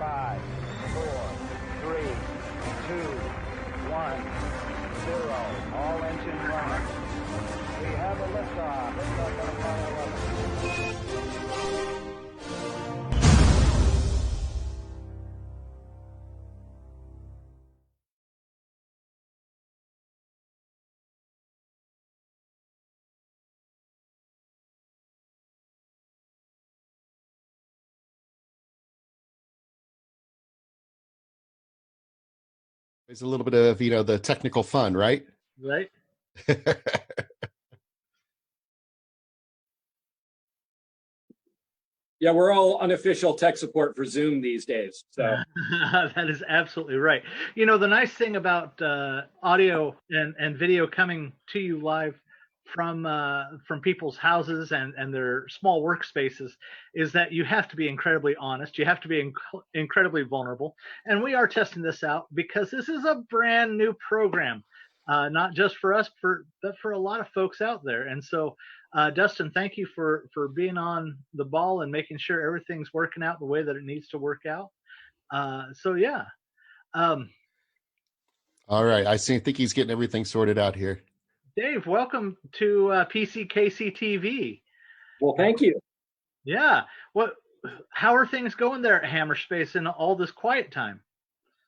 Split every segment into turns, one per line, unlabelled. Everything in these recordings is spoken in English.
5, 4, 3, 2, 1, 0. All engine running. We have a liftoff. Liftoff on Apollo 11.
There's a little bit of, the technical fun, right?
Right.
Yeah, we're all unofficial tech support for Zoom these days. So
that is absolutely right. The nice thing about audio and video coming to you live from people's houses and their small workspaces is that you have to be incredibly honest. You have to be incredibly vulnerable. And we are testing this out because this is a brand new program, not just for us, but for a lot of folks out there. And so, Dustin, thank you for being on the ball and making sure everything's working out the way that it needs to work out. Yeah.
All right. I think he's getting everything sorted out here.
Dave, welcome to PCKC TV.
Well, thank you.
Yeah. How are things going there at Hammerspace in all this quiet time?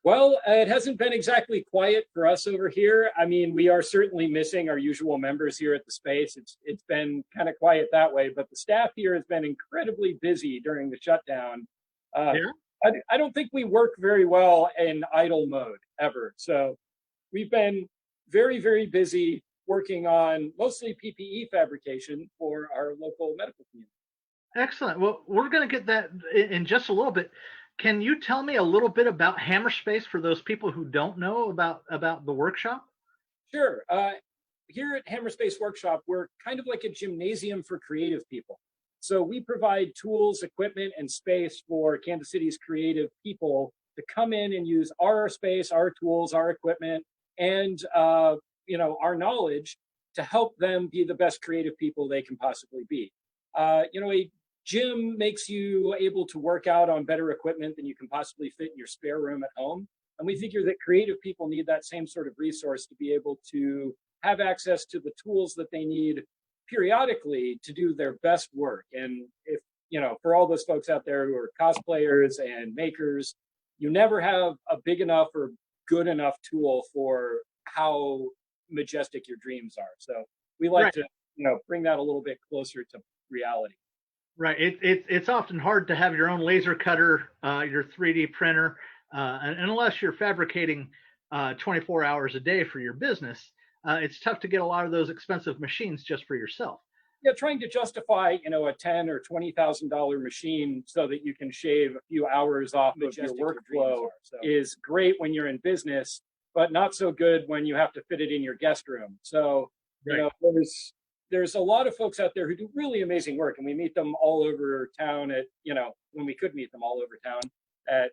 Well, it hasn't been exactly quiet for us over here. I mean, we are certainly missing our usual members here at the space. It's been kind of quiet that way, but the staff here has been incredibly busy during the shutdown.
Yeah.
I don't think we work very well in idle mode ever. So we've been very, very busy working on mostly PPE fabrication for our local medical community.
Excellent. Well, we're going to get that in just a little bit. Can you tell me a little bit about Hammerspace for those people who don't know about the workshop?
Sure. Here at Hammerspace Workshop, we're kind of like a gymnasium for creative people. So we provide tools, equipment, and space for Kansas City's creative people to come in and use our space, our tools, our equipment, and our knowledge to help them be the best creative people they can possibly be. A gym makes you able to work out on better equipment than you can possibly fit in your spare room at home. And we figure that creative people need that same sort of resource to be able to have access to the tools that they need periodically to do their best work. And if, for all those folks out there who are cosplayers and makers, you never have a big enough or good enough tool for how majestic your dreams are. So we like to, bring that a little bit closer to reality.
Right. It's often hard to have your own laser cutter, your 3D printer, and unless you're fabricating 24 hours a day for your business, it's tough to get a lot of those expensive machines just for yourself.
Yeah, trying to justify, a $10,000 or $20,000 machine so that you can shave a few hours off of your workflow is great when you're in business, but not so good when you have to fit it in your guest room. So, there's a lot of folks out there who do really amazing work, and we meet them all over town at, when we could meet them all over town at,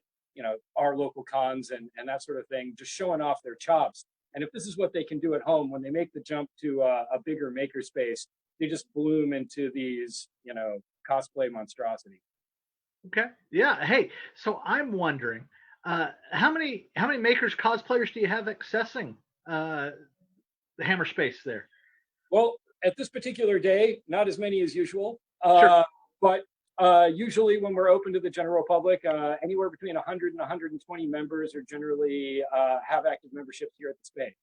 our local cons and that sort of thing, just showing off their chops. And if this is what they can do at home, when they make the jump to a bigger makerspace, they just bloom into these, cosplay monstrosity.
Okay. Yeah. Hey, so I'm wondering, how many makers, cosplayers do you have accessing the Hammerspace there?
Well, at this particular day, not as many as usual,
Sure.
but usually when we're open to the general public, anywhere between 100 and 120 members are generally have active memberships here at the space.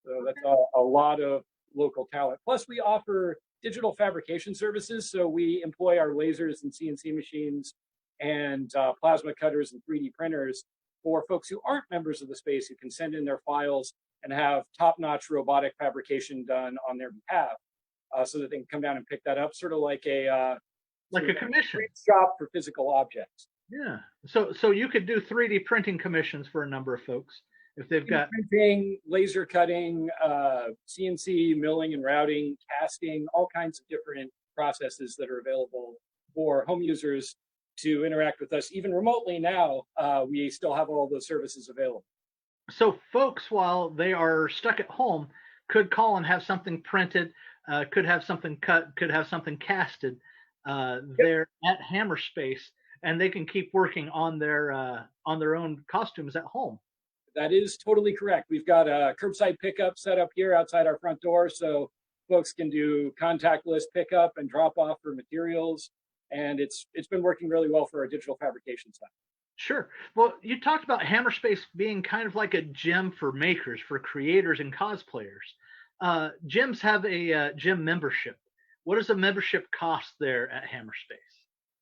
So that's a lot of local talent. Plus, we offer digital fabrication services. So we employ our lasers and CNC machines and plasma cutters and 3D printers for folks who aren't members of the space who can send in their files and have top-notch robotic fabrication done on their behalf. So that they can come down and pick that up, sort of like a
commission
shop for physical objects.
Yeah. So you could do 3D printing commissions for a number of folks if they've got
printing, laser cutting, CNC milling and routing, casting, all kinds of different processes that are available for home users to interact with us. Even remotely now, we still have all those services available.
So folks, while they are stuck at home, could call and have something printed, could have something cut, could have something casted there at Hammerspace. and they can keep working on their own costumes at home.
That is totally correct. We've got a curbside pickup set up here outside our front door, so folks can do contactless pickup and drop off for materials. And it's been working really well for our digital fabrication side.
Sure. Well, you talked about Hammerspace being kind of like a gym for makers, for creators and cosplayers. Gyms have a gym membership. What does a membership cost there at Hammerspace?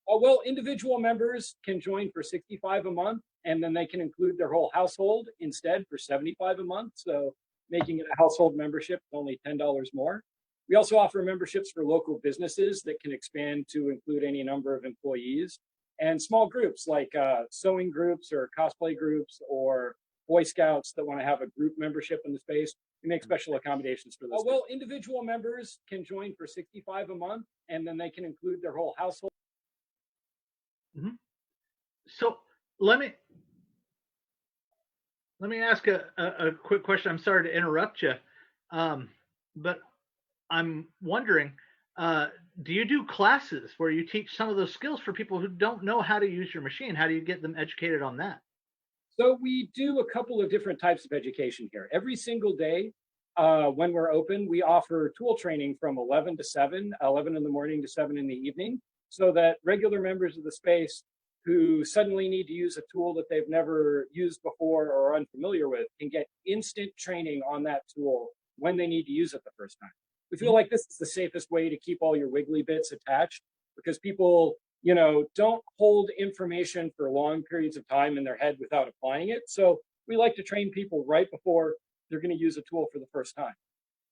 Well, individual members can join for $65 a month, and then they can include their whole household instead for $75 a month. So making it a household membership is only $10 more. We also offer memberships for local businesses that can expand to include any number of employees, and small groups like sewing groups or cosplay groups or Boy Scouts that want to have a group membership in the space. We make special accommodations for those. Well, individual members can join for $65 a month, and then they can include their whole household.
Mm-hmm. So let me ask a quick question. I'm sorry to interrupt you, but I'm wondering, do you do classes where you teach some of those skills for people who don't know how to use your machine? How do you get them educated on that?
So we do a couple of different types of education here. Every single day when we're open, we offer tool training from 11 to 7, 11 in the morning to 7 in the evening, so that regular members of the space who suddenly need to use a tool that they've never used before or are unfamiliar with can get instant training on that tool when they need to use it the first time. We feel like this is the safest way to keep all your wiggly bits attached, because people, you know, don't hold information for long periods of time in their head without applying it. So we like to train people right before they're going to use a tool for the first time.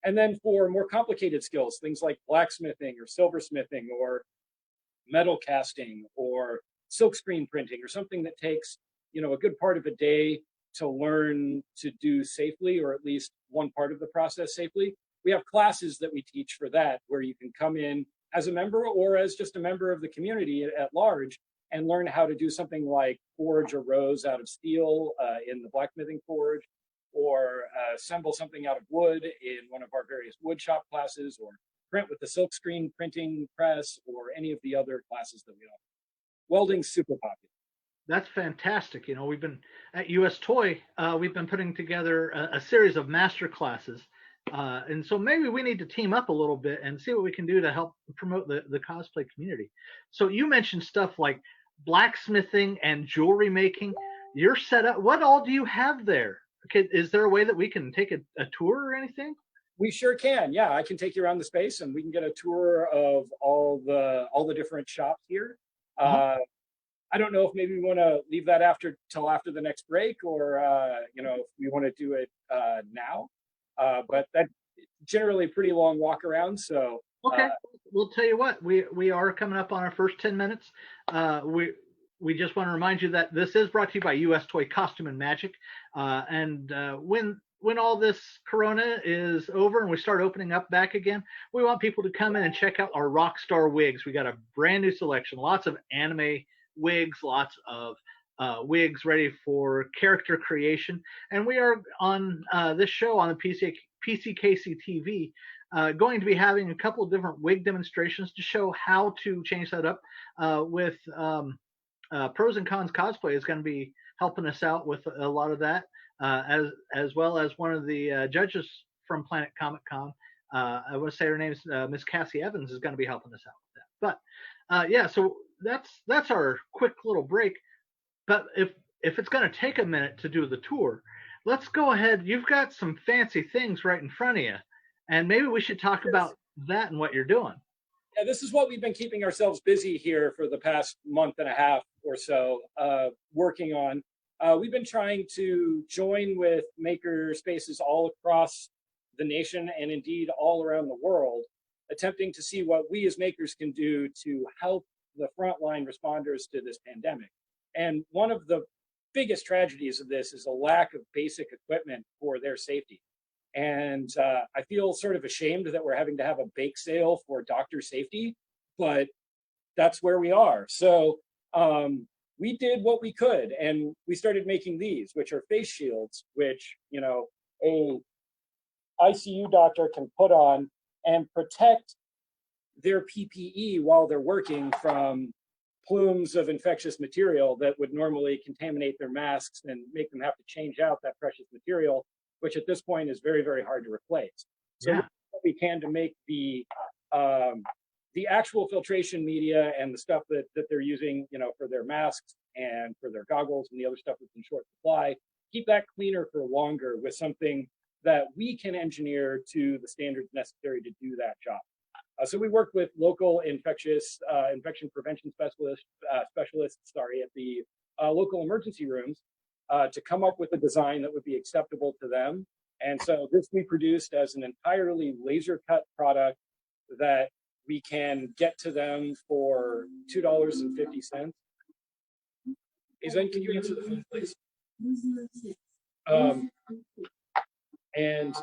And then for more complicated skills, things like blacksmithing or silversmithing or metal casting or silkscreen printing, or something that takes, you know, a good part of a day to learn to do safely, or at least one part of the process safely. We have classes that we teach for that, where you can come in as a member or as just a member of the community at large and learn how to do something like forge a rose out of steel in the blacksmithing forge, or assemble something out of wood in one of our various woodshop classes, or print with the silkscreen printing press, or any of the other classes that we offer. Welding's super popular.
That's fantastic. You know, we've been at US Toy, we've been putting together a series of master classes. And so maybe we need to team up a little bit and see what we can do to help promote the cosplay community. So you mentioned stuff like blacksmithing and jewelry making. You're set up. What all do you have there? Okay, is there a way that we can take a tour or anything?
We sure can. Yeah, I can take you around the space and we can get a tour of all the different shops here. I don't know if maybe we want to leave that till after the next break, or you know, if we want to do it now. But that's generally a pretty long walk around. So
okay, we'll tell you what, we are coming up on our first 10 minutes. We just want to remind you that this is brought to you by US Toy Costume and Magic. And when all this Corona is over and we start opening up back again, we want people to come in and check out our Rockstar wigs. We got a brand new selection, lots of anime wigs, lots of wigs ready for character creation. And we are on this show on the PCKC TV going to be having a couple of different wig demonstrations to show how to change that up with Pros and Cons Cosplay is going to be helping us out with a lot of that, as well as one of the judges from Planet Comic Con. I want to say her name's Miss Cassie Evans is going to be helping us out with that. But yeah, so that's our quick little break. But if it's going to take a minute to do the tour, let's go ahead. You've got some fancy things right in front of you, and maybe we should talk about that and what you're doing.
Yeah, this is what we've been keeping ourselves busy here for the past month and a half or so, working on. We've been trying to join with maker spaces all across the nation and indeed all around the world, attempting to see what we as makers can do to help the frontline responders to this pandemic. And one of the biggest tragedies of this is a lack of basic equipment for their safety. And I feel sort of ashamed that we're having to have a bake sale for doctor safety, but that's where we are. So we did what we could, and we started making these, which are face shields, which, you know, a ICU doctor can put on and protect their PPE while they're working from plumes of infectious material that would normally contaminate their masks and make them have to change out that precious material, which at this point is very, very hard to replace. So
Yeah.
what we can to make the actual filtration media and the stuff that they're using, you know, for their masks and for their goggles and the other stuff that's in short supply, keep that cleaner for longer with something that we can engineer to the standards necessary to do that job. So we work with local infection prevention specialists at the local emergency rooms to come up with a design that would be acceptable to them. And so this we produced as an entirely laser cut product that we can get to them for $2.50. Izan, can you answer the phone, please? And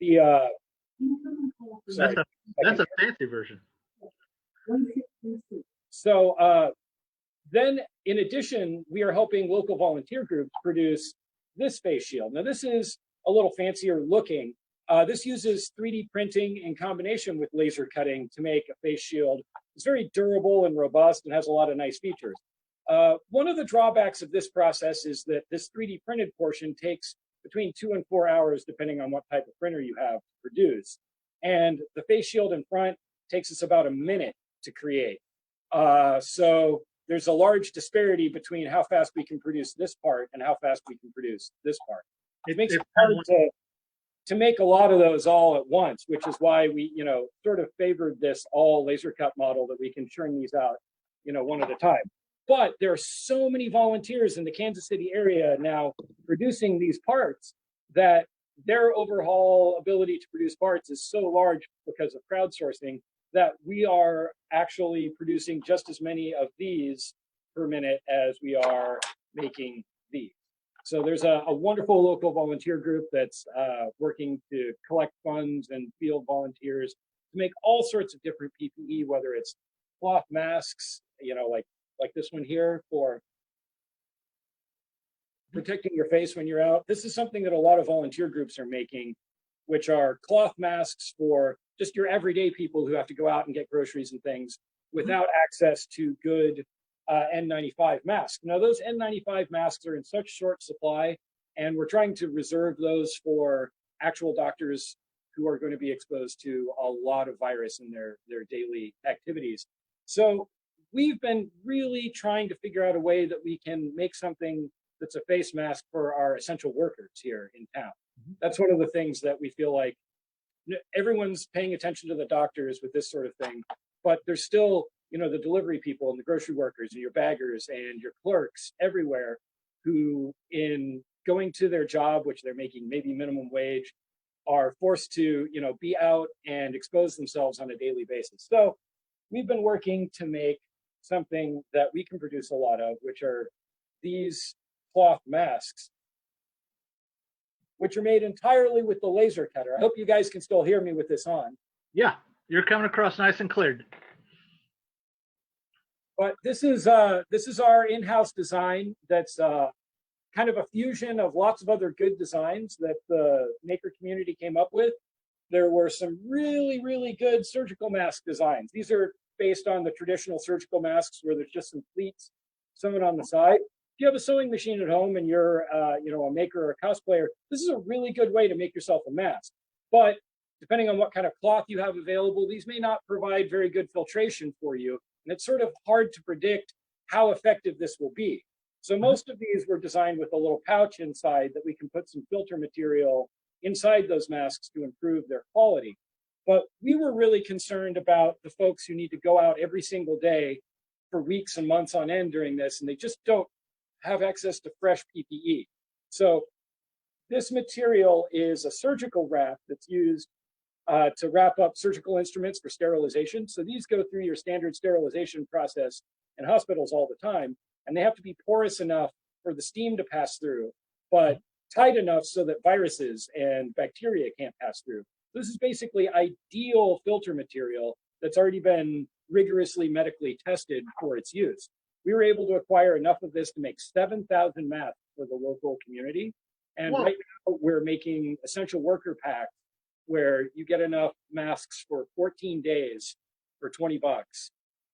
the
That's a fancy version.
So then, in addition, we are helping local volunteer groups produce this face shield. Now, this is a little fancier looking. This uses 3D printing in combination with laser cutting to make a face shield. It's very durable and robust and has a lot of nice features. One of the drawbacks of this process is that this 3D printed portion takes between 2 and 4 hours, depending on what type of printer you have to produce. And the face shield in front takes us about a minute to create. So there's a large disparity between how fast we can produce this part and how fast we can produce this part. It makes it hard to make a lot of those all at once, which is why we, you know, sort of favored this all laser cut model that we can churn these out, you know, one at a time. But there are so many volunteers in the Kansas City area now producing these parts that their overhaul ability to produce parts is so large because of crowdsourcing that we are actually producing just as many of these per minute as we are making these. So there's a wonderful local volunteer group that's working to collect funds and field volunteers to make all sorts of different PPE, whether it's cloth masks, you know, like this one here for protecting your face when you're out. This is something that a lot of volunteer groups are making, which are cloth masks for just your everyday people who have to go out and get groceries and things without access to good N95 masks. Now, those N95 masks are in such short supply, and we're trying to reserve those for actual doctors who are going to be exposed to a lot of virus in their daily activities. So we've been really trying to figure out a way that we can make something that's a face mask for our essential workers here in town. That's one of the things that we feel like everyone's paying attention to the doctors with this sort of thing, but there's still, you know, the delivery people and the grocery workers and your baggers and your clerks everywhere who, in going to their job, which they're making maybe minimum wage, are forced to, you know, be out and expose themselves on a daily basis. So we've been working to make something that we can produce a lot of, which are these cloth masks, which are made entirely with the laser cutter. I hope you guys can still hear me with this on.
Yeah, you're coming across nice and clear.
But this is our in-house design that's kind of a fusion of lots of other good designs that the maker community came up with. There were some really, really good surgical mask designs. These are based on the traditional surgical masks where there's just some pleats sewn on the side. If you have a sewing machine at home and you're you know, a maker or a cosplayer, this is a really good way to make yourself a mask. But depending on what kind of cloth you have available, these may not provide very good filtration for you. And it's sort of hard to predict how effective this will be. So most of these were designed with a little pouch inside that we can put some filter material inside those masks to improve their quality. But we were really concerned about the folks who need to go out every single day for weeks and months on end during this, and they just don't have access to fresh PPE. So this material is a surgical wrap that's used to wrap up surgical instruments for sterilization. So these go through your standard sterilization process in hospitals all the time, and they have to be porous enough for the steam to pass through, but tight enough so that viruses and bacteria can't pass through. This is basically ideal filter material that's already been rigorously medically tested for its use. We were able to acquire enough of this to make 7,000 masks for the local community. And right now we're making essential worker packs where you get enough masks for 14 days for 20 bucks.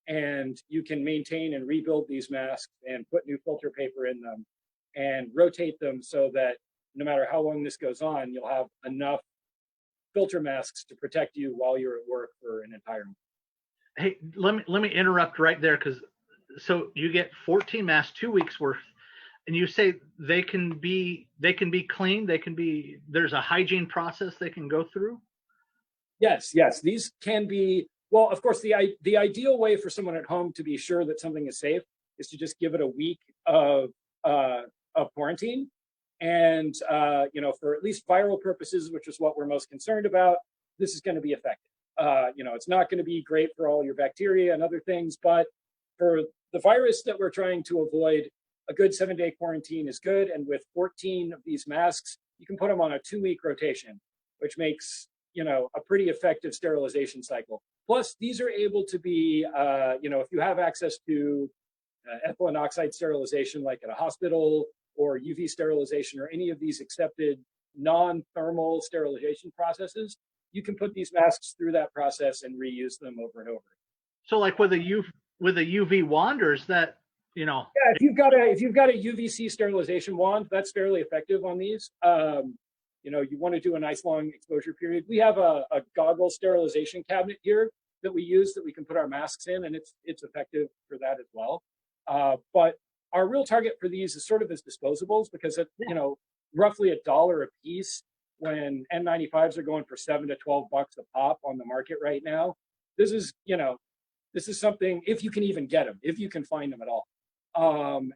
And you can maintain and rebuild these masks and put new filter paper in them and rotate them so that no matter how long this goes on, you'll have enough filter masks to protect you while you're at work for an entire month.
Hey, let me interrupt right there, because so you get 14 masks, 2 weeks worth, and you say they can be cleaned, there's a hygiene process they can go through.
Yes, these can be, well, of course, the ideal way for someone at home to be sure that something is safe is to just give it a week of quarantine. And for at least viral purposes, which is what we're most concerned about, this is going to be effective. It's not going to be great for all your bacteria and other things, but for the virus that we're trying to avoid, a good 7-day quarantine is good. And with 14 of these masks, you can put them on a 2-week rotation, which makes, a pretty effective sterilization cycle. Plus, these are able to be, if you have access to ethylene oxide sterilization, like at a hospital, or UV sterilization, or any of these accepted non-thermal sterilization processes, you can put these masks through that process and reuse them over and over. So
like with a UV wand, or is that,
Yeah, if you've got a UVC sterilization wand, that's fairly effective on these. You want to do a nice long exposure period. We have a goggle sterilization cabinet here that we use that we can put our masks in, and it's effective for that as well. But our real target for these is sort of as disposables, because at roughly $1 a piece, when N95s are going for $7 to $12 a pop on the market right now. This is something, if you can even get them, if you can find them at all.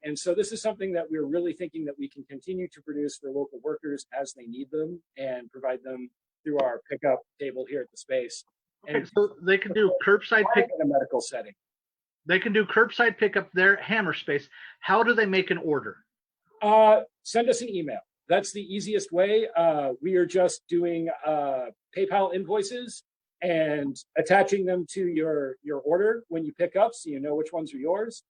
And so this is something that we're really thinking that we can continue to produce for local workers as they need them, and provide them through our pickup table here at the space.
Okay, and so they can do curbside pickup
in a medical setting.
They can do curbside pickup there at Hammerspace. How do they make an order?
Send us an email. That's the easiest way. We are just doing PayPal invoices and attaching them to your order when you pick up, so you know which ones are yours.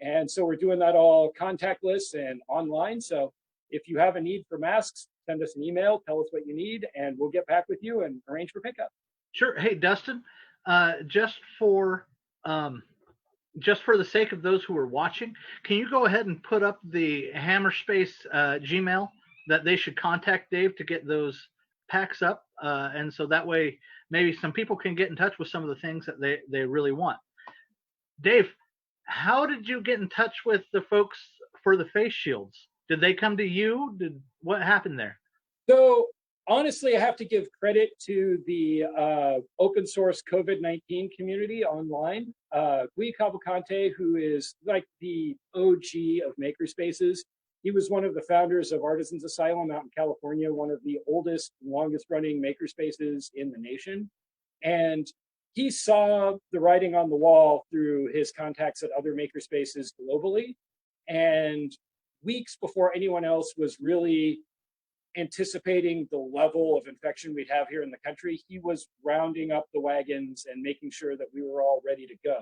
And so we're doing that all contactless and online. So if you have a need for masks, send us an email, tell us what you need, and we'll get back with you and arrange for pickup.
Sure. Hey, Dustin, just for the sake of those who are watching, can you go ahead and put up the Hammerspace Gmail that they should contact Dave to get those packs up? And so that way, maybe some people can get in touch with some of the things that they really want. Dave, how did you get in touch with the folks for the face shields? Did they come to you? What happened there?
So honestly, I have to give credit to the open source COVID-19 community online. Guy Cavalcante, who is like the OG of Makerspaces, he was one of the founders of Artisans Asylum out in California, one of the oldest, longest running makerspaces in the nation. And he saw the writing on the wall through his contacts at other makerspaces globally. And weeks before anyone else was really anticipating the level of infection we'd have here in the country, he was rounding up the wagons and making sure that we were all ready to go.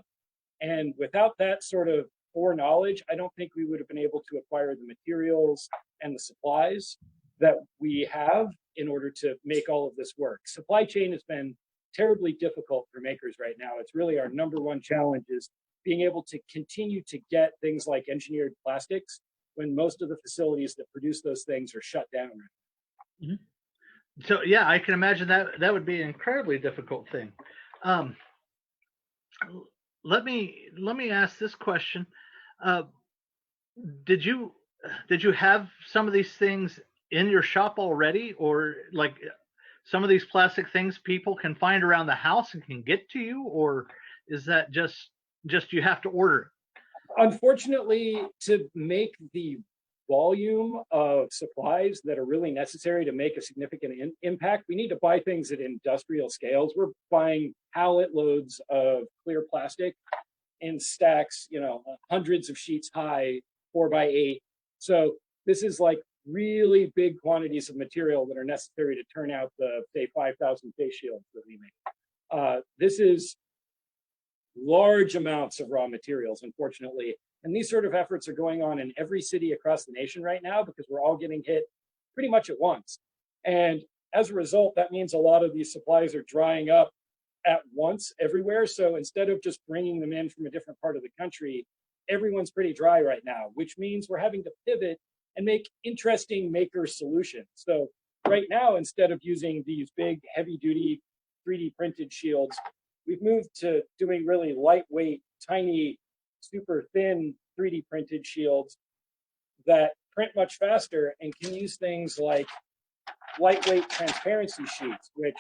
And without that sort of foreknowledge, I don't think we would have been able to acquire the materials and the supplies that we have in order to make all of this work. Supply chain has been terribly difficult for makers right now. It's really our number one challenge, is being able to continue to get things like engineered plastics when most of the facilities that produce those things are shut down.
Mm-hmm. So yeah, I can imagine that would be an incredibly difficult thing. Let me ask this question. Did you have some of these things in your shop already, or like some of these plastic things people can find around the house and can get to you, or is that just you have to order it?
Unfortunately, to make the volume of supplies that are really necessary to make a significant impact, we need to buy things at industrial scales. We're buying pallet loads of clear plastic in stacks, hundreds of sheets high, 4x8. So this is like really big quantities of material that are necessary to turn out the, say, 5,000 face shields that we make. This is large amounts of raw materials, unfortunately. And these sort of efforts are going on in every city across the nation right now, because we're all getting hit pretty much at once. And as a result, that means a lot of these supplies are drying up at once everywhere. So instead of just bringing them in from a different part of the country, everyone's pretty dry right now, which means we're having to pivot and make interesting maker solutions. So right now, instead of using these big heavy duty 3D printed shields, we've moved to doing really lightweight, tiny, super thin 3D printed shields that print much faster and can use things like lightweight transparency sheets, which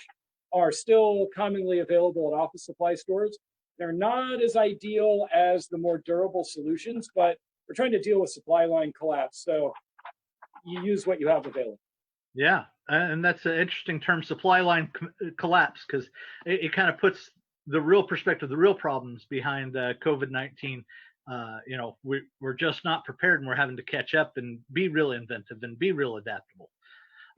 are still commonly available at office supply stores. They're not as ideal as the more durable solutions, but we're trying to deal with supply line collapse. So you use what you have available.
Yeah, and that's an interesting term, supply line collapse, because it kind of puts the real perspective, the real problems behind COVID-19. You know, we're just not prepared, and we're having to catch up and be real inventive and be real adaptable.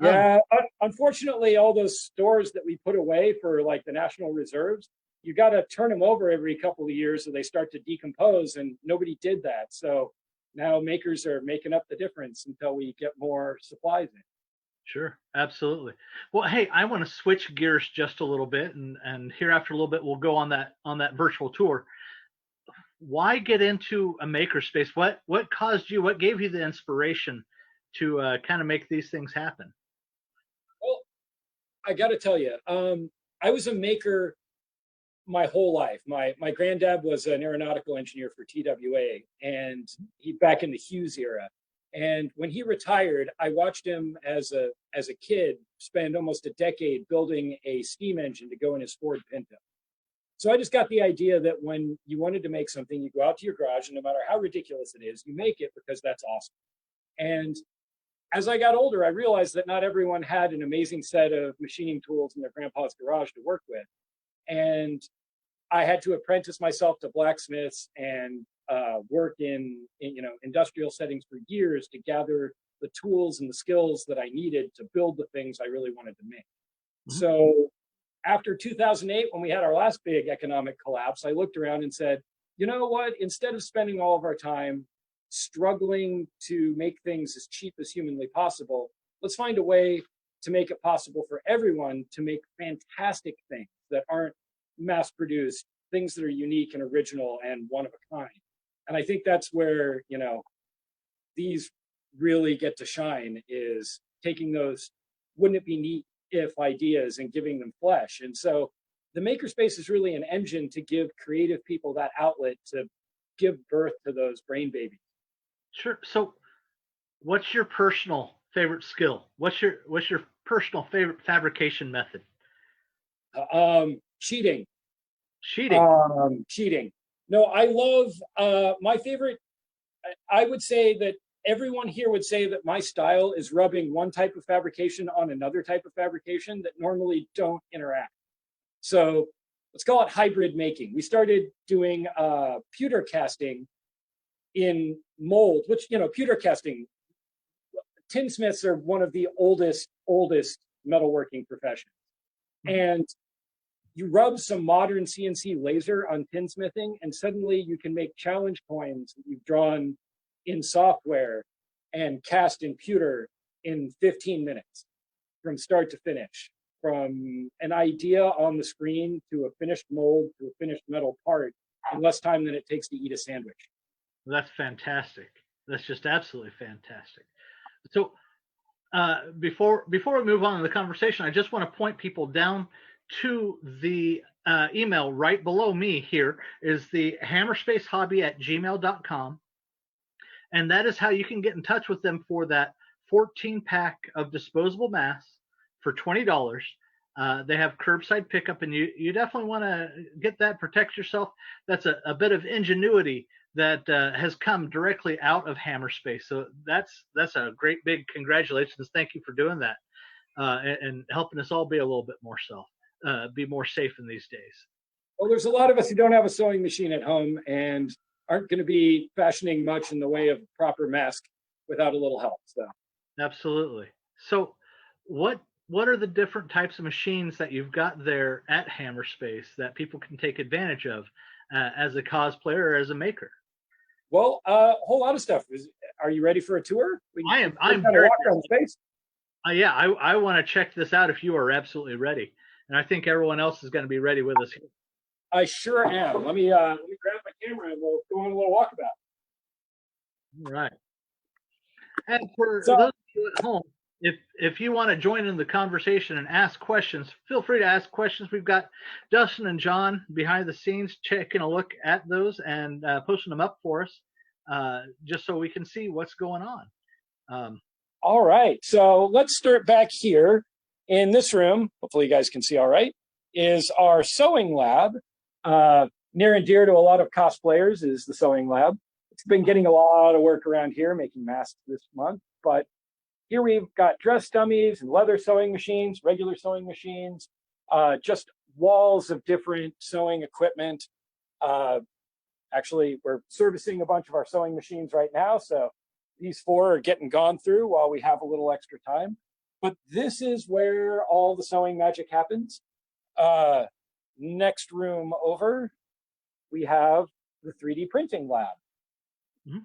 Yeah, unfortunately, all those stores that we put away for like the National Reserves, you got to turn them over every couple of years so they start to decompose, and nobody did that. So now makers are making up the difference until we get more supplies in.
Sure, absolutely. Well, hey, I want to switch gears just a little bit, and here after a little bit, we'll go on that virtual tour. Why get into a makerspace? What caused you? What gave you the inspiration to kind of make these things happen?
Well, I got to tell you, I was a maker my whole life. My granddad was an aeronautical engineer for TWA, and he back in the Hughes era. And when he retired, I watched him as a kid spend almost a decade building a steam engine to go in his Ford Pinto. So I just got the idea that when you wanted to make something, you go out to your garage, and no matter how ridiculous it is, you make it because that's awesome. And as I got older, I realized that not everyone had an amazing set of machining tools in their grandpa's garage to work with. And I had to apprentice myself to blacksmiths and work in industrial settings for years to gather the tools and the skills that I needed to build the things I really wanted to make. Mm-hmm. So after 2008, when we had our last big economic collapse, I looked around and said, you know what, instead of spending all of our time struggling to make things as cheap as humanly possible, let's find a way to make it possible for everyone to make fantastic things that aren't mass produced, things that are unique and original and one of a kind. And I think that's where, these really get to shine, is taking those wouldn't it be neat if ideas and giving them flesh. And so the Makerspace is really an engine to give creative people that outlet to give birth to those brain babies. Sure.
So what's your personal favorite skill? What's your personal favorite fabrication method?
Cheating.
Cheating.
No, I love my favorite. I would say that everyone here would say that my style is rubbing one type of fabrication on another type of fabrication that normally don't interact. So let's call it hybrid making. We started doing pewter casting in mold, which, pewter casting, tinsmiths are one of the oldest metalworking professions. Mm-hmm. And you rub some modern CNC laser on tinsmithing, and suddenly you can make challenge coins that you've drawn in software and cast in pewter in 15 minutes from start to finish, from an idea on the screen to a finished mold to a finished metal part in less time than it takes to eat a sandwich.
That's fantastic. That's just absolutely fantastic. So before we move on to the conversation, I just want to point people down to the email right below me. Here is the hammerspacehobby@gmail.com. And that is how you can get in touch with them for that 14-pack of disposable masks for $20. They have curbside pickup, and you definitely want to get that, protect yourself. That's a bit of ingenuity that has come directly out of Hammerspace. So that's a great big congratulations. Thank you for doing that and helping us all be a little bit more be more safe in these days.
Well, there's a lot of us who don't have a sewing machine at home and aren't going to be fashioning much in the way of proper mask without a little help. So
absolutely. So what are the different types of machines that you've got there at Hammerspace that people can take advantage of as a cosplayer or as a maker?
Well, a whole lot of stuff. Are you ready for a tour?
I'm very
walk around space.
Yeah, I want to check this out if you are absolutely ready. and I think everyone else is going to be ready with us.
I sure am. Let me grab my camera and we'll go on a little walkabout.
All right. And for
So-
those of you at home, if you want to join in the conversation and ask questions, feel free to ask questions. We've got Dustin and John behind the scenes taking a look at those and posting them up for us, just so we can see what's going on.
All right, so let's start back here in this room. Hopefully you guys can see all right, is our sewing lab. Near and dear to a lot of cosplayers is the sewing lab. It's been getting a lot of work around here, making masks this month, but here we've got dress dummies and leather sewing machines, regular sewing machines, just walls of different sewing equipment. Actually, we're servicing a bunch of our sewing machines right now, so these 4 are getting gone through while we have a little extra time. But this is where all the sewing magic happens. Next room over, we have the 3D printing lab.
Mm-hmm.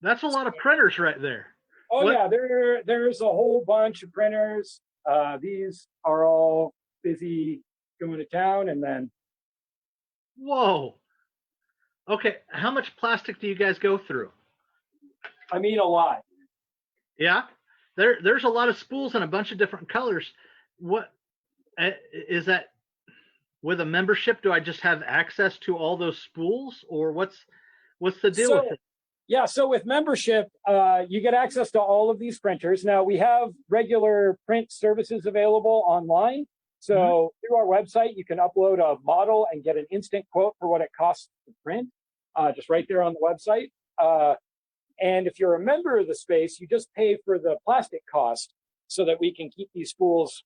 That's a lot of printers right there.
Oh, yeah, there's a whole bunch of printers. These are all busy going to town, and then...
Whoa. Okay, how much plastic do you guys go through?
I mean, a lot.
Yeah, there's a lot of spools in a bunch of different colors. What is that? With a membership, do I just have access to all those spools, or what's the deal with it?
Yeah, so with membership, you get access to all of these printers. Now, we have regular print services available online. So through our website, you can upload a model and get an instant quote for what it costs to print, just right there on the website. And if you're a member of the space, you just pay for the plastic cost so that we can keep these spools,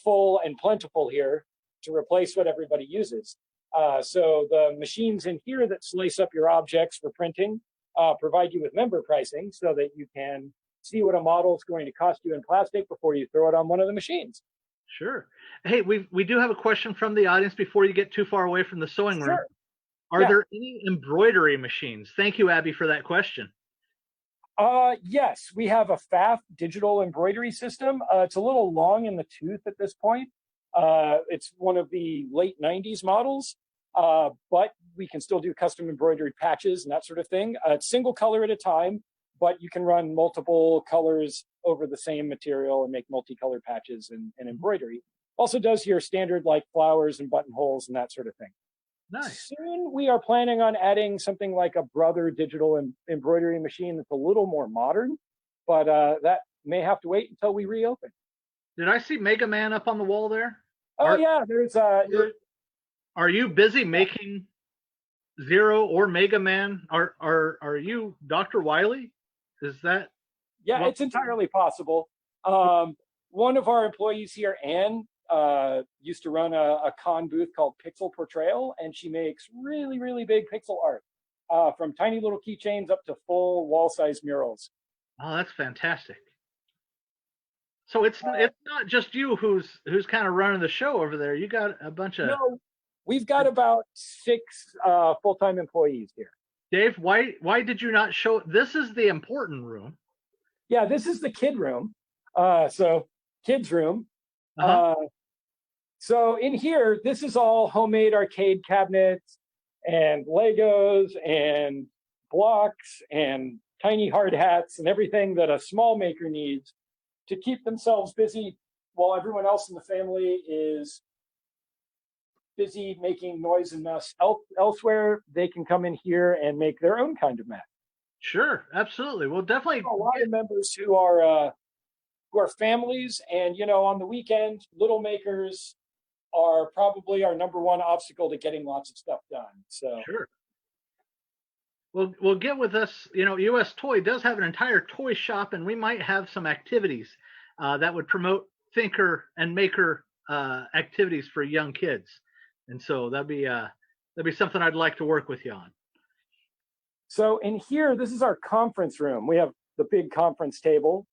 full and plentiful here to replace what everybody uses. So the machines in here that slice up your objects for printing provide you with member pricing so that you can see what a model is going to cost you in plastic before you throw it on one of the machines.
Sure. Hey, we do have a question from the audience before you get too far away from the sewing room. Are there any embroidery machines? Thank you, Abby, for that question.
Yes, we have a FAF digital embroidery system. It's a little long in the tooth at this point. It's one of the late 90s models, but we can still do custom embroidered patches and that sort of thing. It's single color at a time, but you can run multiple colors over the same material and make multicolor patches and embroidery. Also does your standard like flowers and buttonholes and that sort of thing.
Nice.
Soon we are planning on adding something like a Brother digital embroidery machine that's a little more modern, but that may have to wait until we reopen.
Did I see Mega Man up on the wall there?
Oh, yeah, there's
Are you busy making Zero or Mega Man? Are you Dr. Wiley? Is that?
Yeah, it's entirely possible. One of our employees here, Anne, used to run a con booth called Pixel Portrayal, and she makes really, really big pixel art, from tiny little keychains up to full wall-size murals.
Oh, that's fantastic. So it's not just you who's kind of running the show over there. You got a bunch of...
No, we've got about 6 full-time employees here.
Dave, why did you not show? This is the. room.
Yeah, this is the kid room. So kids room. So in here, this is all homemade arcade cabinets and Legos and blocks and tiny hard hats and everything that a small maker needs to keep themselves busy while everyone else in the family is busy making noise and mess elsewhere. They can come in here and make their own kind of mess.
Sure, absolutely. Well, definitely.
A lot of members who are families, and on the weekend, little makers are probably our #1 obstacle to getting lots of stuff done. So
sure. Well, get with us. US Toy does have an entire toy shop, and we might have some activities that would promote thinker and maker activities for young kids. And so that'd be something I'd like to work with you on.
So in here, this is our conference room. We have the big conference table.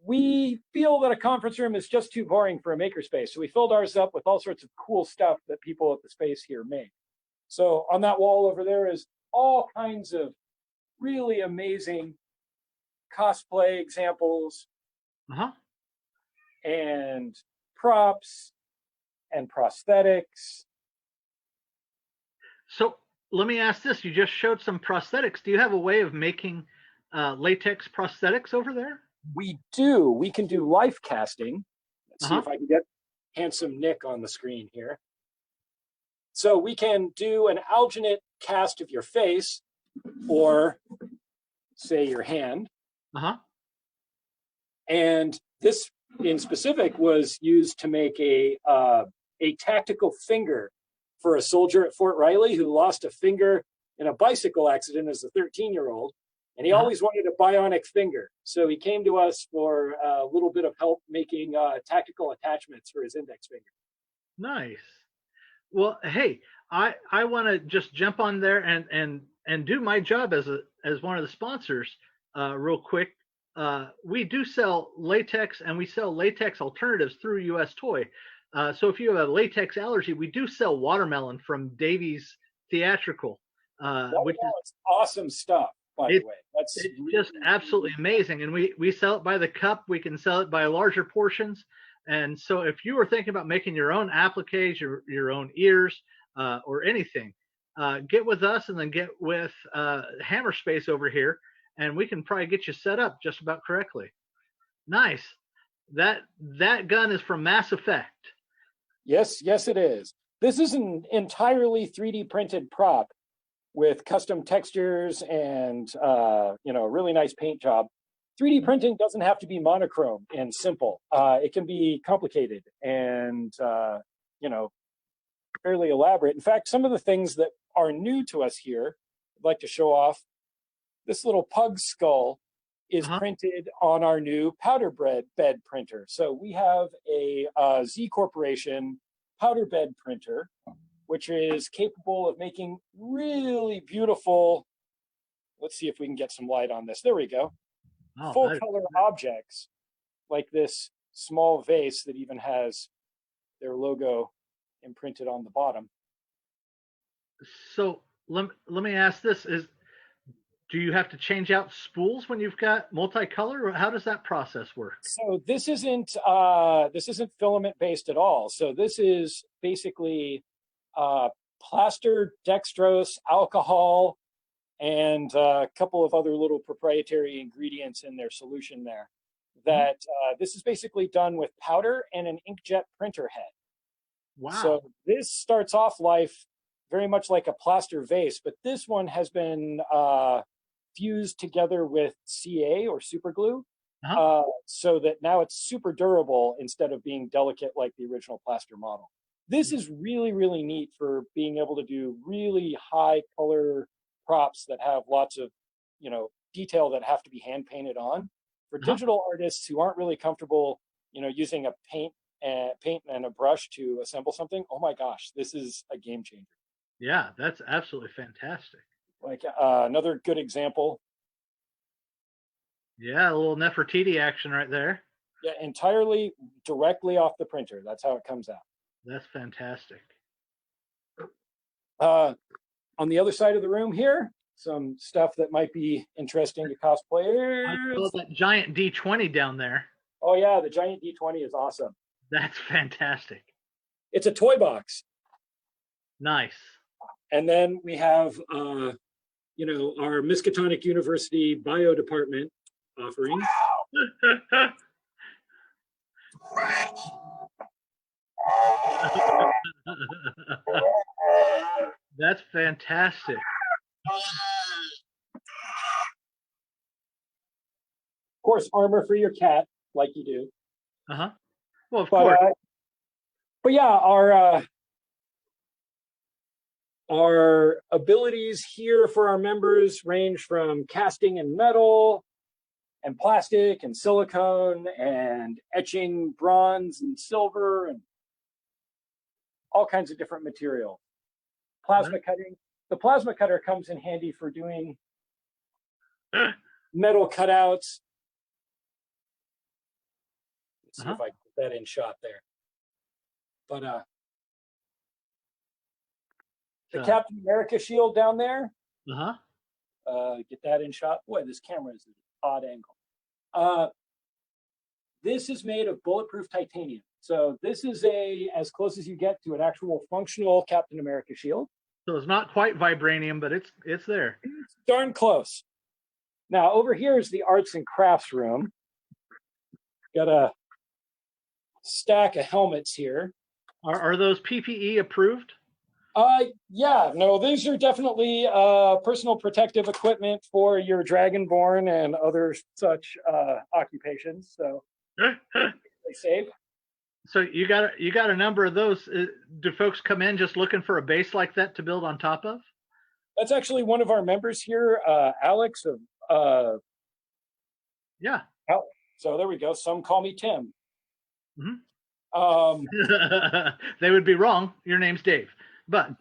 We feel that a conference room is just too boring for a makerspace. So we filled ours up with all sorts of cool stuff that people at the space here make. So on that wall over there is all kinds of really amazing cosplay examples. and props and prosthetics.
So let me ask this. You just showed some prosthetics. Do you have a way of making latex prosthetics over there?
We do. We can do life casting. Let's see
Uh-huh.
if I can get handsome Nick on the screen here. So we can do an alginate cast of your face, or say your hand.
Uh-huh.
And this in specific was used to make a tactical finger for a soldier at Fort Riley who lost a finger in a bicycle accident as a 13-year-old. And he always wanted a bionic finger. So he came to us for a little bit of help making tactical attachments for his index finger.
Nice. Well, hey, I want to just jump on there and do my job as one of the sponsors real quick. We do sell latex, and we sell latex alternatives through US Toy. So if you have a latex allergy, we do sell watermelon from Davy's Theatrical, which is
awesome stuff, by the way.
It's just absolutely amazing. And we sell it by the cup. We can sell it by larger portions. And so if you were thinking about making your own appliques, your own ears, or anything, get with us and then get with Hammerspace over here, and we can probably get you set up just about correctly. Nice. That gun is from Mass Effect.
Yes, it is. This is an entirely 3D printed prop with custom textures and a really nice paint job. 3D printing doesn't have to be monochrome and simple. It can be complicated and fairly elaborate. In fact, some of the things that are new to us here, I'd like to show off. This little pug skull is printed on our new powder bed printer. So we have a Z Corporation powder bed printer, which is capable of making really beautiful, let's see if we can get some light on this. There we go.
Oh,
full color objects like this small vase that even has their logo imprinted on the bottom.
So let me ask this: do you have to change out spools when you've got multicolor, or how does that process work?
So this isn't filament based at all. So this is basically plaster, dextrose, alcohol, and a couple of other little proprietary ingredients in their solution there. That this is basically done with powder and an inkjet printer head.
Wow.
So this starts off life very much like a plaster vase, but this one has been fused together with CA or super glue, so that now it's super durable instead of being delicate like the original plaster model. This is really, really neat for being able to do really high color props that have lots of, detail that have to be hand painted on. For digital artists who aren't really comfortable, using a paint and a brush to assemble something, oh my gosh, this is a game changer.
Yeah, that's absolutely fantastic.
Like another good example.
Yeah, a little Nefertiti action right there.
Yeah, entirely directly off the printer. That's how it comes out.
That's fantastic.
On the other side of the room here, some stuff that might be interesting to cosplayers.
I saw that giant D20 down there.
Oh yeah, the giant D20 is awesome.
That's fantastic.
It's a toy box.
Nice.
And then we have, our Miskatonic University bio department offering.
That's fantastic.
Of course, armor for your cat, like you do.
Well, of course.
But yeah, our abilities here for our members range from casting in metal and plastic and silicone and etching bronze and silver and all kinds of different material. Plasma cutting. The plasma cutter comes in handy for doing metal cutouts. Let's see if I can put that in shot there. But the Captain America shield down there. Get that in shot. Boy, this camera is at an odd angle. This is made of bulletproof titanium. So this is as close as you get to an actual functional Captain America shield.
So it's not quite vibranium, but it's there.
It's darn close. Now over here is the arts and crafts room. Got a stack of helmets here.
Are those PPE approved?
Yeah, no, these are definitely personal protective equipment for your dragonborn and other such occupations. So stay safe.
So you got a number of those. Do folks come in just looking for a base like that to build on top of?
That's actually one of our members here, Alex.
Yeah.
So there we go. Some call me Tim.
Mm-hmm. They would be wrong. Your name's Dave. But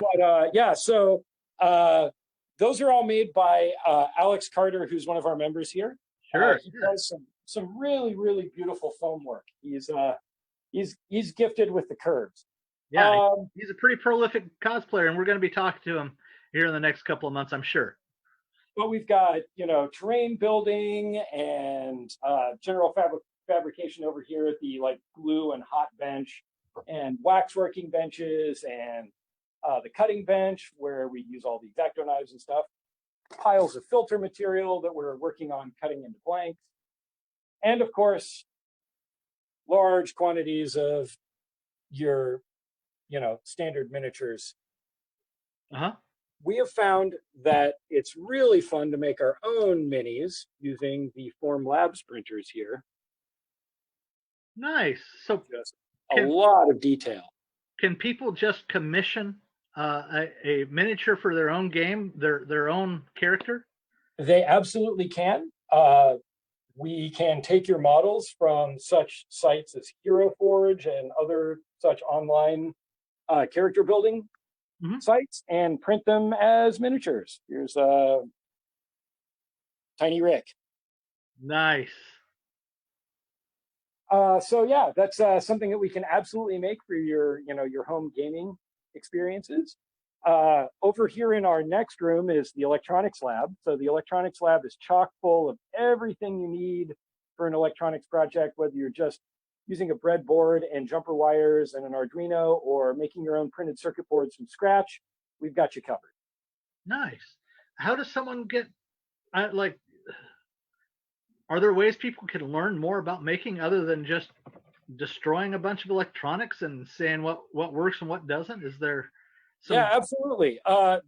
yeah, so those are all made by Alex Carter, who's one of our members here.
Sure.
He does some really, really beautiful foam work. He's gifted with the curves.
Yeah, he's a pretty prolific cosplayer, and we're going to be talking to him here in the next couple of months, I'm sure.
But we've got, terrain building and general fabrication over here at the glue and hot bench, and waxworking benches, and the cutting bench where we use all the X-Acto knives and stuff. Piles of filter material that we're working on cutting into blanks. And of course, large quantities of your, standard miniatures. We have found that it's really fun to make our own minis using the Form Labs printers here.
Nice. So
just a lot of detail.
Can people just commission a miniature for their own game, their own character?
They absolutely can. We can take your models from such sites as Hero Forge and other such online character building sites and print them as miniatures. Here's Tiny Rick.
Nice.
So yeah, that's something that we can absolutely make for your home gaming experiences. Over here in our next room is the electronics lab. So the electronics lab is chock full of everything you need for an electronics project, whether you're just using a breadboard and jumper wires and an Arduino, or making your own printed circuit boards from scratch. We've got you covered.
Nice. How does someone get are there ways people can learn more about making other than just destroying a bunch of electronics and saying what works and what doesn't? Is there
Yeah, absolutely.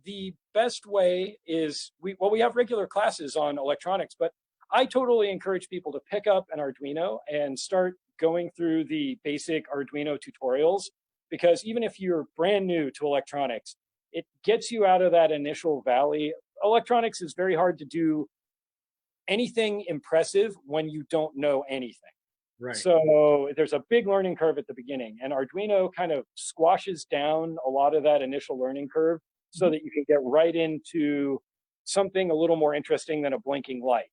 The best way is we have regular classes on electronics, but I totally encourage people to pick up an Arduino and start going through the basic Arduino tutorials, because even if you're brand new to electronics, it gets you out of that initial valley. Electronics is very hard to do anything impressive when you don't know anything.
right?
So there's a big learning curve at the beginning, and Arduino kind of squashes down a lot of that initial learning curve so that you can get right into something a little more interesting than a blinking light.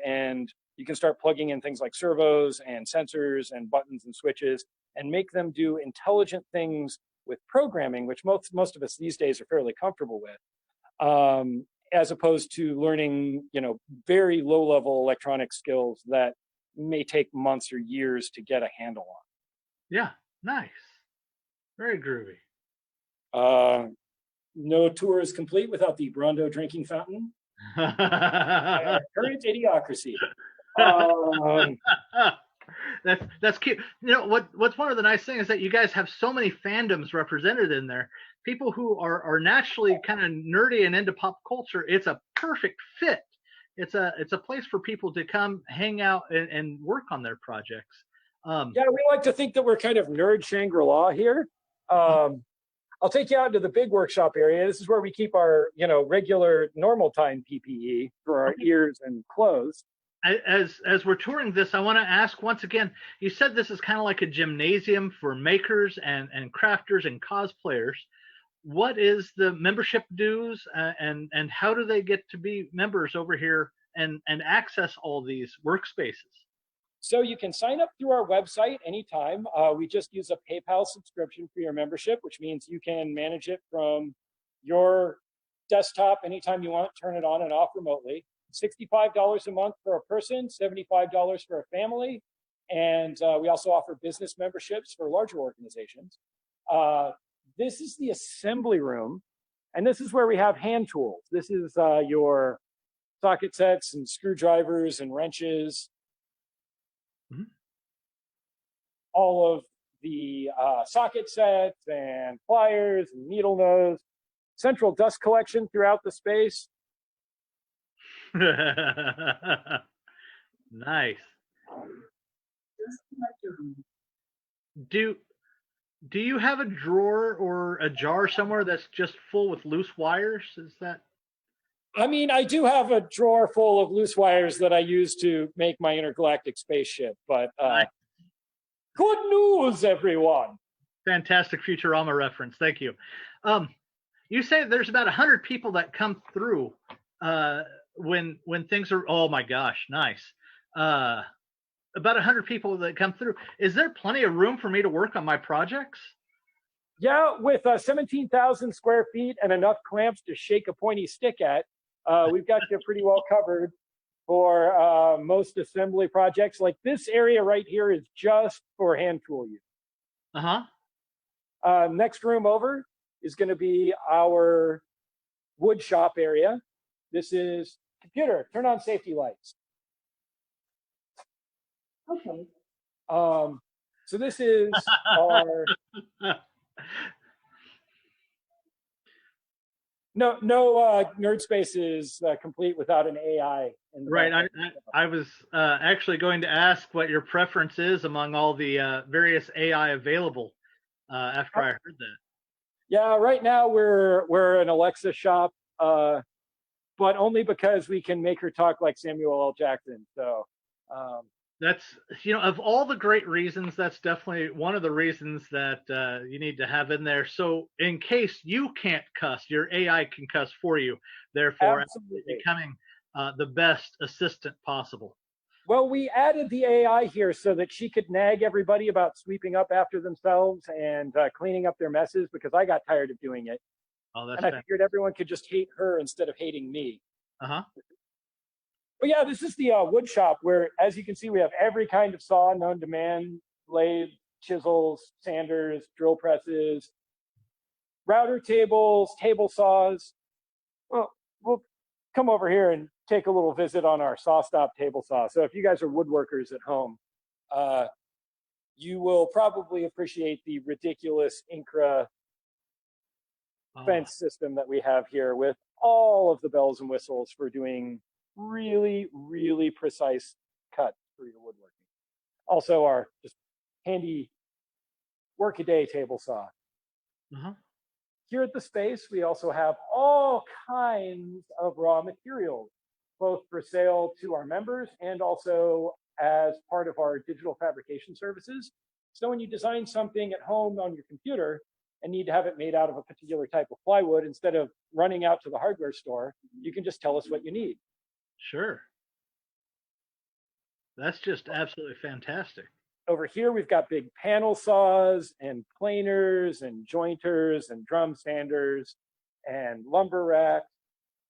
And you can start plugging in things like servos and sensors and buttons and switches and make them do intelligent things with programming, which most of us these days are fairly comfortable with, as opposed to learning, very low-level electronic skills that may take months or years to get a handle on.
Yeah, nice. Very groovy.
No tour is complete without the Brondo drinking fountain. Current idiocracy.
That's cute. What's one of the nice things is that you guys have so many fandoms represented in there. People who are naturally kind of nerdy and into pop culture. It's a perfect fit. It's a place for people to come hang out and work on their projects.
Yeah, we like to think that we're kind of nerd Shangri-La here. I'll take you out to the big workshop area. This is where we keep our, regular normal time PPE for our ears and clothes.
As we're touring this, I want to ask once again, you said this is kind of like a gymnasium for makers and crafters and cosplayers. What is the membership dues and how do they get to be members over here and access all these workspaces?
So you can sign up through our website anytime. We just use a PayPal subscription for your membership, which means you can manage it from your desktop anytime you want, turn it on and off remotely. $65 a month for a person, $75 for a family. And we also offer business memberships for larger organizations. This is the assembly room, and this is where we have hand tools. This is your socket sets and screwdrivers and wrenches.
Mhm.
All of the socket sets and pliers and needle nose. Central dust collection throughout the space.
Nice. Do you have a drawer or a jar somewhere that's just full with loose wires? Is that?
I mean, I do have a drawer full of loose wires that I use to make my intergalactic spaceship, but good news, everyone.
Fantastic Futurama reference. Thank you. You say there's about 100 people that come through when things are. Oh my gosh, nice. About 100 people that come through. Is there plenty of room for me to work on my projects?
Yeah, with 17,000 square feet and enough clamps to shake a pointy stick at, we've got you pretty well covered for most assembly projects. Like this area right here is just for hand tool use. Next room over is going to be our woodshop area. This is computer, turn on safety lights. Okay. So this is our no nerd space is complete without an AI.
Right. I was actually going to ask what your preference is among all the various AI available after I heard that.
Yeah, right now we're an Alexa shop, but only because we can make her talk like Samuel L. Jackson. So
that's, of all the great reasons, that's definitely one of the reasons that you need to have in there. So in case you can't cuss, your AI can cuss for you, therefore becoming the best assistant possible.
Well, we added the AI here so that she could nag everybody about sweeping up after themselves and cleaning up their messes, because I got tired of doing it.
Oh, that's
and I figured everyone could just hate her instead of hating me. But yeah, this is the wood shop where, as you can see, we have every kind of saw known to man: lathe, chisels, sanders, drill presses, router tables, table saws. Well, we'll come over here and take a little visit on our saw stop table saw. So if you guys are woodworkers at home, you will probably appreciate the ridiculous Incra fence system that we have here, with all of the bells and whistles for doing really, really precise cuts for your woodworking. Also our just handy workaday table saw. Here at the space, we also have all kinds of raw materials, both for sale to our members and also as part of our digital fabrication services. So when you design something at home on your computer and need to have it made out of a particular type of plywood, instead of running out to the hardware store, you can just tell us what you need.
Sure. That's just absolutely fantastic.
Over here, we've got big panel saws and planers and jointers and drum sanders and lumber racks.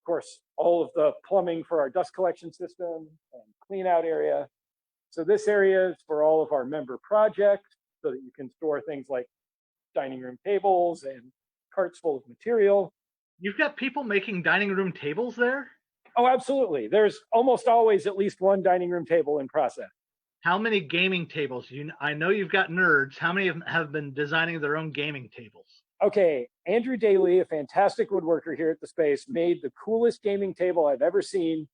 Of course, all of the plumbing for our dust collection system and clean out area. So this area is for all of our member projects, so that you can store things like dining room tables and carts full of material.
You've got people making dining room tables there?
Oh, absolutely. There's almost always at least one dining room table in process.
How many gaming tables? I know you've got nerds. How many of them have been designing their own gaming tables?
Okay, Andrew Daly, a fantastic woodworker here at the space, made the coolest gaming table I've ever seen.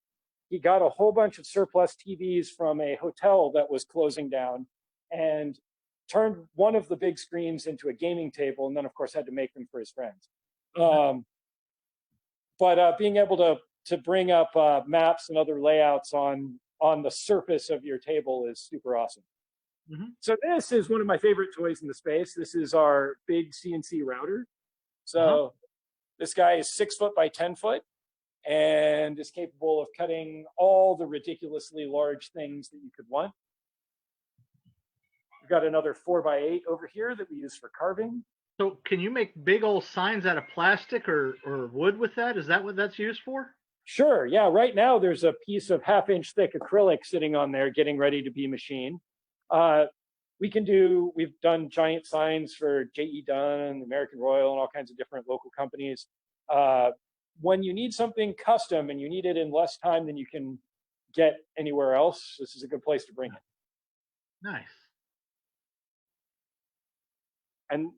He got a whole bunch of surplus TVs from a hotel that was closing down and turned one of the big screens into a gaming table, and then, of course, had to make them for his friends. But being able to bring up maps and other layouts on the surface of your table is super awesome. So this is one of my favorite toys in the space. This is our big CNC router. So this guy is 6 foot by 10 foot and is capable of cutting all the ridiculously large things that you could want. We've got another 4 by 8 over here that we use for carving.
So can you make big old signs out of plastic or wood with that? Is that what that's used for?
Sure, yeah. Right now there's a piece of 1/2 inch thick acrylic sitting on there getting ready to be machined. We've done giant signs for J.E. Dunn, American Royal, and all kinds of different local companies. When you need something custom and you need it in less time than you can get anywhere else, this is a good place to bring it.
Nice.
And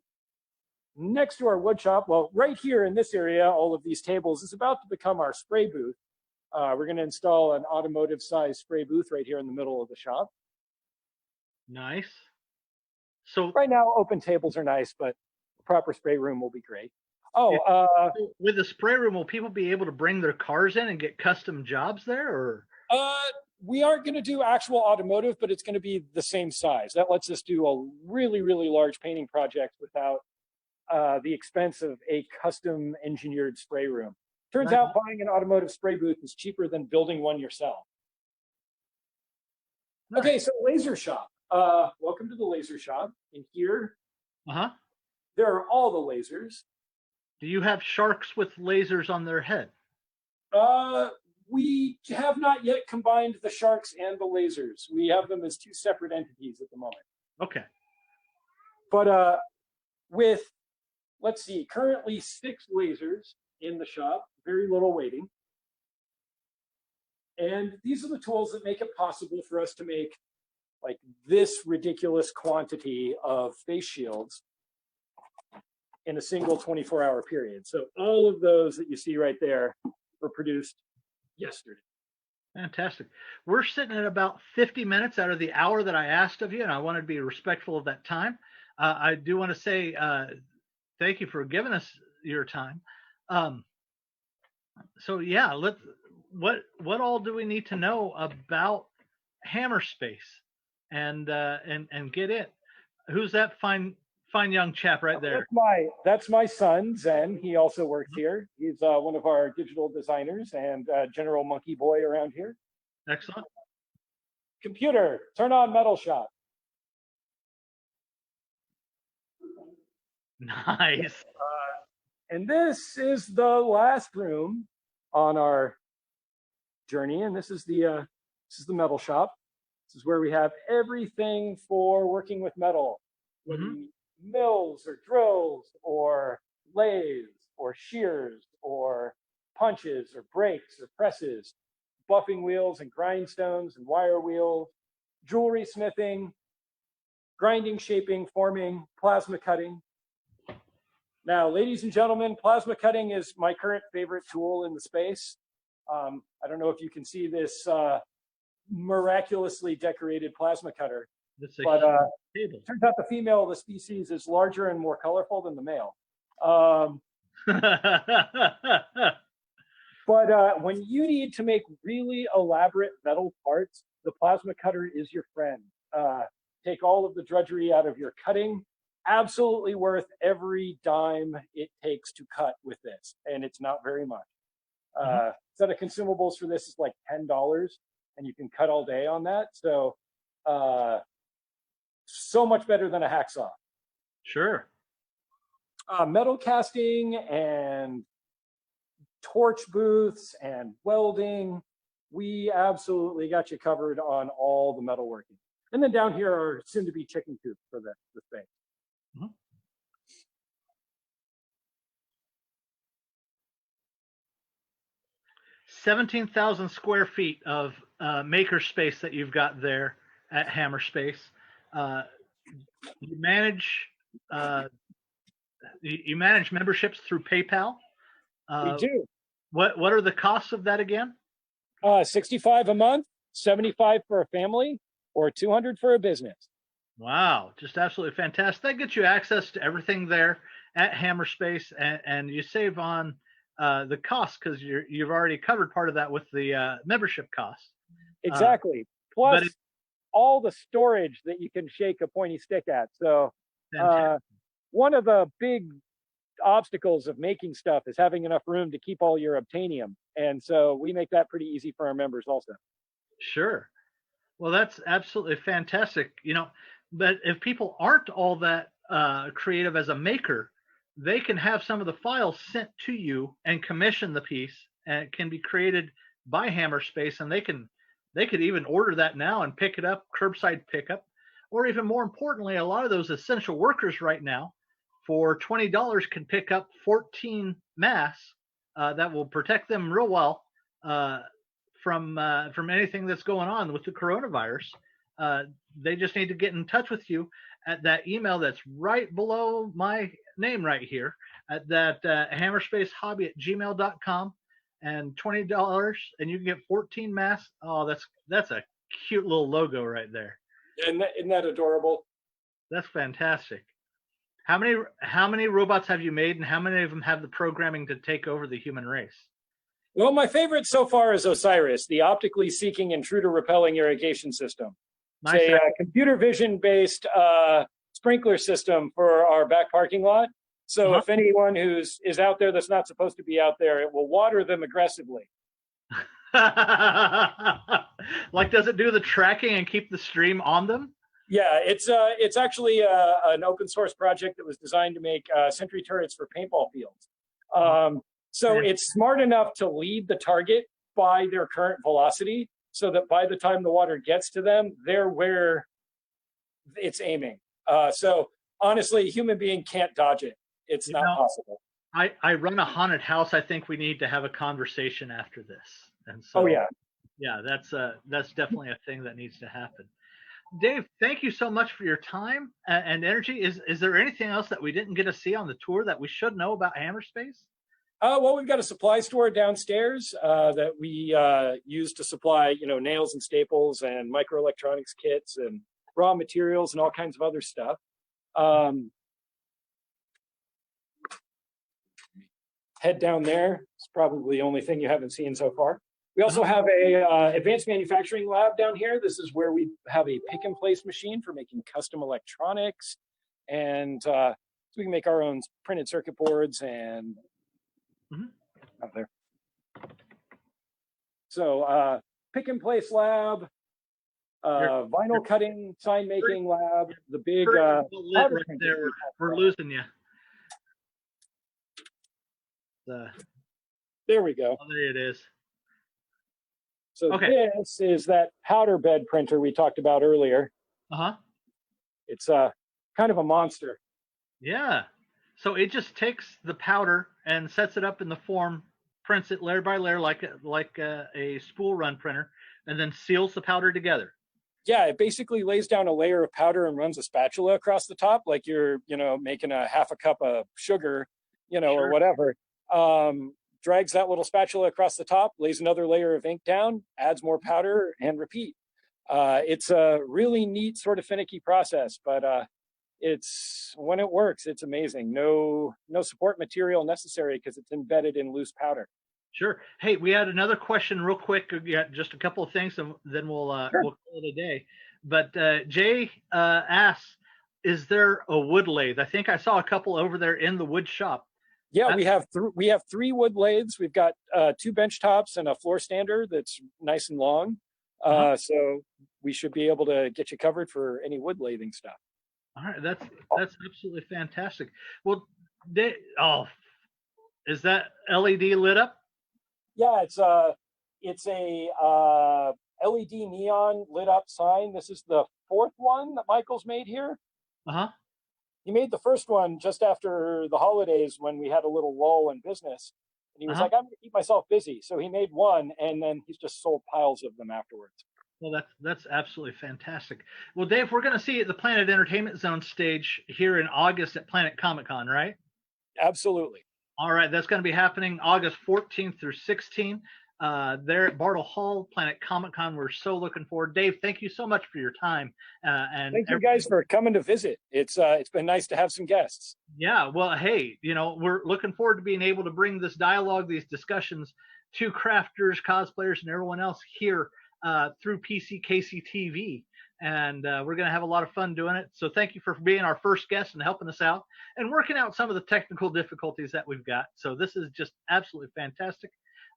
next to our wood shop, well, right here in this area, all of these tables is about to become our spray booth. We're going to install an automotive size spray booth right here in the middle of the shop.
Nice. So
right now, open tables are nice, but a proper spray room will be great. Oh,
with the spray room, will people be able to bring their cars in and get custom jobs there, or?
We aren't going to do actual automotive, but it's going to be the same size. That lets us do a really, really large painting project without the expense of a custom engineered spray room. Turns out buying an automotive spray booth is cheaper than building one yourself. Nice. Okay, so laser shop. Welcome to the laser shop. In here, there are all the lasers.
Do you have sharks with lasers on their head?
We have not yet combined the sharks and the lasers. We have them as two separate entities at the moment.
Okay.
But with, let's see, currently 6 lasers in the shop, very little waiting. And these are the tools that make it possible for us to make like this ridiculous quantity of face shields in a single 24-hour period. So all of those that you see right there were produced yesterday.
Fantastic. We're sitting at about 50 minutes out of the hour that I asked of you, and I wanted to be respectful of that time. I do want to say thank you for giving us your time. So yeah, what all do we need to know about Hammerspace and get it? Who's that fine young chap right there?
That's my son, Zen. He also works here. He's one of our digital designers and general monkey boy around here.
Excellent.
Computer, turn on metal shop.
Nice.
And this is the last room on our journey, and this is the metal shop. This is where we have everything for working with metal. Mills or drills or lathes or shears or punches or brakes or presses, buffing wheels and grindstones and wire wheels, jewelry smithing, grinding, shaping, forming, plasma cutting. Now, ladies and gentlemen, plasma cutting is my current favorite tool in the space. I don't know if you can see this miraculously decorated plasma cutter. But turns out the female of the species is larger and more colorful than the male. But when you need to make really elaborate metal parts, the plasma cutter is your friend. Take all of the drudgery out of your cutting. Absolutely worth every dime it takes to cut with this, and it's not very much. Set of consumables for this is like $10, and you can cut all day on that. So much better than a hacksaw.
Sure.
Metal casting and torch booths and welding. We absolutely got you covered on all the metalworking. And then down here are soon to be chicken coops for the space.
17,000 square feet of makerspace that you've got there at Hammerspace. You manage memberships through PayPal.
We do.
What are the costs of that again?
$65 a month, $75 for a family, or $200 for a business.
Wow, just absolutely fantastic. That gets you access to everything there at Hammerspace, and you save on the cost because you've already covered part of that with the membership costs.
Exactly. Plus all the storage that you can shake a pointy stick at. So one of the big obstacles of making stuff is having enough room to keep all your obtainium. And so we make that pretty easy for our members also.
Sure. Well, that's absolutely fantastic. But if people aren't all that creative as a maker, they can have some of the files sent to you and commission the piece, and it can be created by Hammerspace, and they could even order that now and pick it up, curbside pickup. or even more importantly, a lot of those essential workers right now for $20 can pick up 14 masks that will protect them real well from anything that's going on with the coronavirus. They just need to get in touch with you at that email that's right below my name right here at that hammerspacehobby@gmail.com, and $20 and you can get 14 masks. Oh, that's a cute little logo right there.
Isn't that adorable?
That's fantastic. How many robots have you made, and how many of them have the programming to take over the human race?
Well, my favorite so far is Osiris, the optically seeking intruder repelling irrigation system.
Nice.
It's a computer vision based sprinkler system for our back parking lot. So if anyone is out there that's not supposed to be out there, it will water them aggressively.
Like, does it do the tracking and keep the stream on them?
Yeah, it's actually an open source project that was designed to make sentry turrets for paintball fields. So it's smart enough to lead the target by their current velocity, so that by the time the water gets to them, they're where it's aiming. So honestly, a human being can't dodge it. It's not possible.
I run a haunted house. I think we need to have a conversation after this. And so, yeah, that's definitely a thing that needs to happen. Dave, thank you so much for your time and energy. Is there anything else that we didn't get to see on the tour that we should know about Hammerspace?
Well, we've got a supply store downstairs that we use to supply, nails and staples and microelectronics kits and raw materials and all kinds of other stuff. Head down there. It's probably the only thing you haven't seen so far. We also have a advanced manufacturing lab down here. This is where we have a pick and place machine for making custom electronics, and so we can make our own printed circuit boards and out there. So pick and place lab, vinyl cutting, sign making lab, the big
right there. We're losing you.
There we go.
Oh, there it is.
So this is that powder bed printer we talked about earlier. It's kind of a monster.
Yeah. So it just takes the powder and sets it up in the form, prints it layer by layer like a spool run printer, and then seals the powder together.
Yeah, it basically lays down a layer of powder and runs a spatula across the top, like you're making a half a cup of sugar, or whatever. Drags that little spatula across the top, lays another layer of ink down, adds more powder, and repeat. It's a really neat, sort of finicky process, but when it works, it's amazing. No support material necessary because it's embedded in loose powder.
Sure. Hey, we had another question real quick. Just a couple of things, and then we'll call it a day. But Jay asks, is there a wood lathe? I think I saw a couple over there in the wood shop.
Yeah, we have 3 wood lathes. We've got 2 bench tops and a floor stander that's nice and long. So we should be able to get you covered for any wood lathing stuff.
All right, that's absolutely fantastic. Well, is that LED lit up?
Yeah, it's a LED neon lit up sign. This is the 4th one that Michael's made here. He made the first one just after the holidays when we had a little lull in business. And he was like, I'm going to keep myself busy. So he made one, and then he's just sold piles of them afterwards.
Well, that's absolutely fantastic. Well, Dave, we're going to see you at the Planet Entertainment Zone stage here in August at Planet Comic-Con, right?
Absolutely.
All right, that's going to be happening August 14th through 16th. There at Bartle Hall, Planet Comic-Con. We're so looking forward. Dave, thank you so much for your time. And
thank you guys for coming to visit. It's been nice to have some guests.
Yeah, well, hey, we're looking forward to being able to bring this dialogue, these discussions to crafters, cosplayers, and everyone else here through PCKC TV. And we're going to have a lot of fun doing it. So thank you for being our first guest and helping us out and working out some of the technical difficulties that we've got. So this is just absolutely fantastic.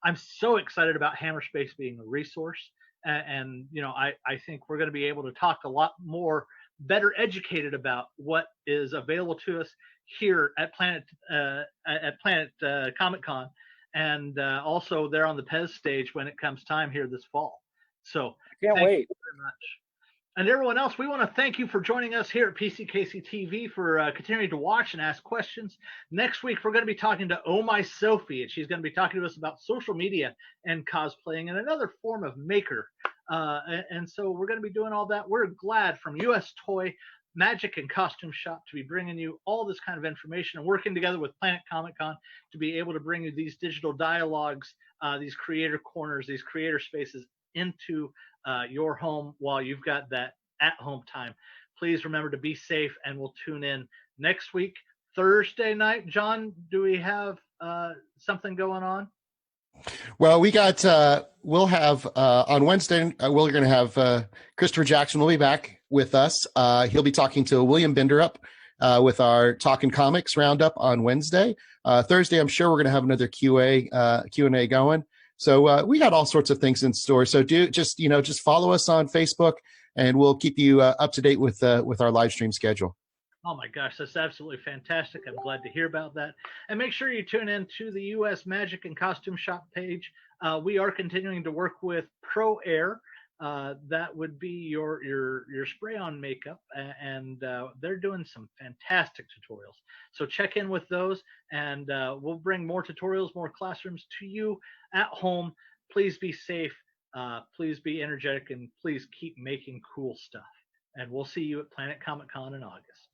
I'm so excited about Hammerspace being a resource. And I think we're going to be able to talk a lot more, better educated about what is available to us here at Planet Comic-Con, and also there on the PEZ stage when it comes time here this fall. So
I can't wait.
Thank you very much. And everyone else, we want to thank you for joining us here at PCKC TV for continuing to watch and ask questions. Next week, we're going to be talking to Oh My Sophie, and she's going to be talking to us about social media and cosplaying and another form of maker. And so we're going to be doing all that. We're glad from US Toy, Magic and Costume Shop to be bringing you all this kind of information and working together with Planet Comic Con to be able to bring you these digital dialogues, these creator corners, these creator spaces into your home while you've got that at-home time. Please remember to be safe, and we'll tune in next week, Thursday night. John, do we have something going on?
Well, we'll have on Wednesday, we're going to have Christopher Jackson will be back with us. He'll be talking to William Binderup with our Talking Comics Roundup on Wednesday. Thursday, I'm sure we're going to have another Q&A going. So we got all sorts of things in store. So just follow us on Facebook, and we'll keep you up to date with our live stream schedule.
Oh my gosh, that's absolutely fantastic. I'm glad to hear about that. And make sure you tune in to the US Magic and Costume Shop page. We are continuing to work with Pro Air. That would be your spray-on makeup, and they're doing some fantastic tutorials. So check in with those, and we'll bring more tutorials, more classrooms to you at home. Please be safe, please be energetic, and please keep making cool stuff. And we'll see you at Planet Comic Con in August.